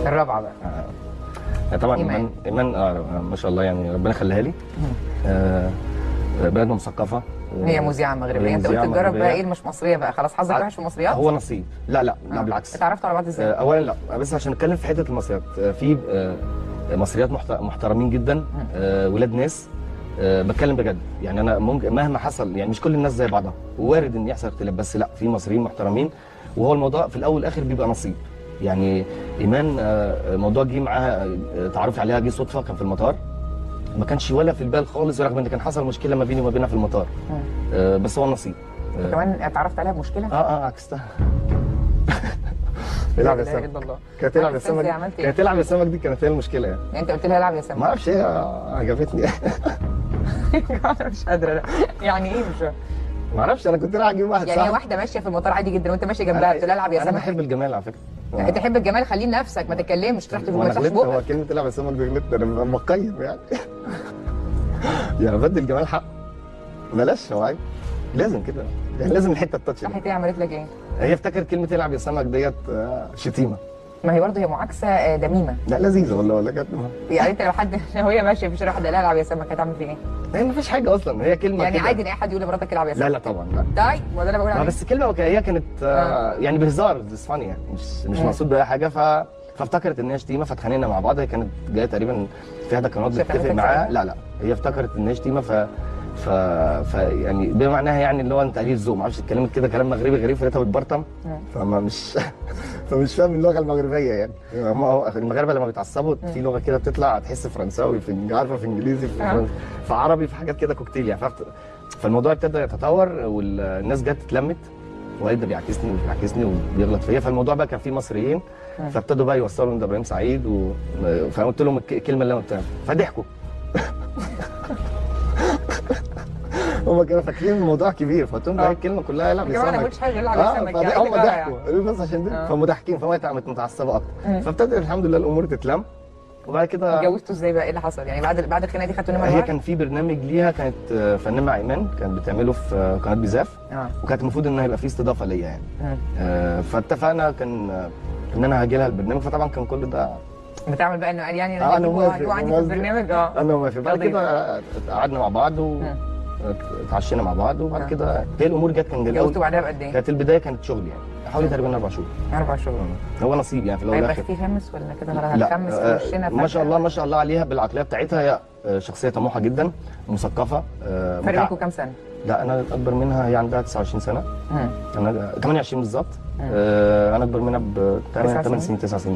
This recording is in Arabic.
الرابعه بقى. طبعا إيمان. ايمان ما شاء الله يعني ربنا يخليها لي. بلد مثقفه. هي مذيعه مغربيه. هي انت قلت مذيعة تجرب بقى مغربية. ايه مش مصريه بقى، خلاص حظك وحش في المصريات. هو نصيب. لا بالعكس. اتعرفتوا على بعض ازاي؟ اولا لا، بس عشان نتكلم في حته المصريات، في مصريات محترمين جدا، ولاد ناس. بتكلم بجد يعني، انا ممكن مهما حصل يعني مش كل الناس زي بعضها، ووارد ان يحصل اختلاف، بس لا، في مصريين محترمين. وهو الموضوع في الاول والاخر بيبقى نصيب يعني. ايمان الموضوع جه معاها، تعرفي عليها جه صدفه، كان في المطار، ما كانش ولا في البال خالص، رغم ان كان حصل مشكله ما بيني وما بينها في المطار. بس هو النصيب. كمان اتعرفت عليها بمشكله؟ عكستها. العب يا سمك. كانت تلعب يا سمك. كانت تلعب يا سمك دي كانت هي المشكله يعني. انت قلت لها العب يا سمك. ما اعرفش، هي عجبتني. انا مش قادره. لا يعني ايه مش ما اعرفش، انا كنت رايح اجيب واحد يعني هي واحده ماشيه في المطار عادي جدا وانت ماشي جنبها قلت لها العب يا سمك. انا بحب الجمال على فكره. انت تحب الجمال، خليه لنفسك، ما تتكلمش، تروح وانا تفتح غلطت، بقك. هو كلمه تلعب يا سمك دي غلطت، انا مقيم يعني. يعني بدي الجمال حق، بلاش هو عيب، لازم كده يعني، لازم الحته التاتش دي. راحت هي عملت لك ايه؟ هي افتكرت كلمه تلعب يا سمك ديت شتيمه. ما هي برضه هي معاكسه دميمه. لا لذيذه والله، ولا كانت يعني انت لو حد وهي ماشيه في الشارع حد قال لها العب يا سمك هتعمل فيه ايه؟ هي ما فيش حاجه اصلا، هي كلمه يعني كده. عادي ان اي حد يقول لمراتك العب يا سمك؟ لا طبعا لا. طيب ما ده انا بقول عليه. بس كلمه هي كانت يعني بهزار، فاني يعني، مش مقصود باي حاجه. فافتكرت ان هي شتيمه، فاتخانقنا مع بعض. هي كانت جايه تقريبا في هذا قناه بنتفق معاها. لا هي افتكرت ان هي شتيمه، ف يعني بما معناها يعني اللي هو انت قليل ذوق، ما اعرفش اتكلمت كده كلام مغربي غريب، فلقيتها بتبرطم. فما مش فاهم اللغه المغربيه يعني. المغاربه لما بيتعصبوا في لغه كده بتطلع، تحس فرنساوي، في عارفه، في انجليزي، في عربي، في حاجات كده كوكتيل يعني. فالموضوع ابتدى يتطور، والناس جت اتلمت، وقالت ده بيعكسني وبيغلط فيا. فالموضوع بقى كان فيه مصريين، فابتدوا بقى يوصلوا ان ده ابراهيم سعيد، فقلت لهم الكلمه اللي انا قلتها، فضحكوا. هم كانوا فاكرين الموضوع كبير، فقلت لهم ده الكلمه كلها العب يا سمك. انا ما قلتش حاجه غير العب يا سمك يعني. هم ضحكوا، قالوا بس عشان دي، فمضحكين، فهي قامت متعصبه اكتر. فابتدت الحمد لله الامور تتلم، وبعد كده اتجوزتوا ازاي بقى؟ ايه اللي حصل يعني بعد الخناقه دي؟ خدتوا نمره هي واحد؟ كان في برنامج ليها، كانت فنانه مع ايمان، كانت بتعمله في قناه بيزاف. وكانت المفروض ان هيبقى في استضافه ليا يعني. فاتفقنا ان انا هاجي لها البرنامج، فطبعا كان كل ده بتعمل بقى انه قال يعني انا موافق عندي في البرنامج. انا موافق. بعد كده قعدنا مع بعض اتعشينا مع بعض، وبعد كده هي الامور جت. كان جميل. اتجوزتوا بعدها بقد ايه؟ كانت البدايه كانت شغل يعني، حوالي تقريبا 4 شهور. 4 شهور. هو نصيب يعني في الاول والاخر. هيبقى في خامس ولا كده؟ هتخمس في وشنا؟ ما شاء الله عليها بالعقليه بتاعتها. هي شخصيه طموحه جدا، مثقفه. فرق بينكم كام سنه؟ لا انا اكبر منها، هي عندها 29 سنه. انا 28 بالظبط. انا اكبر منها ب 8 سنين 9 سنين.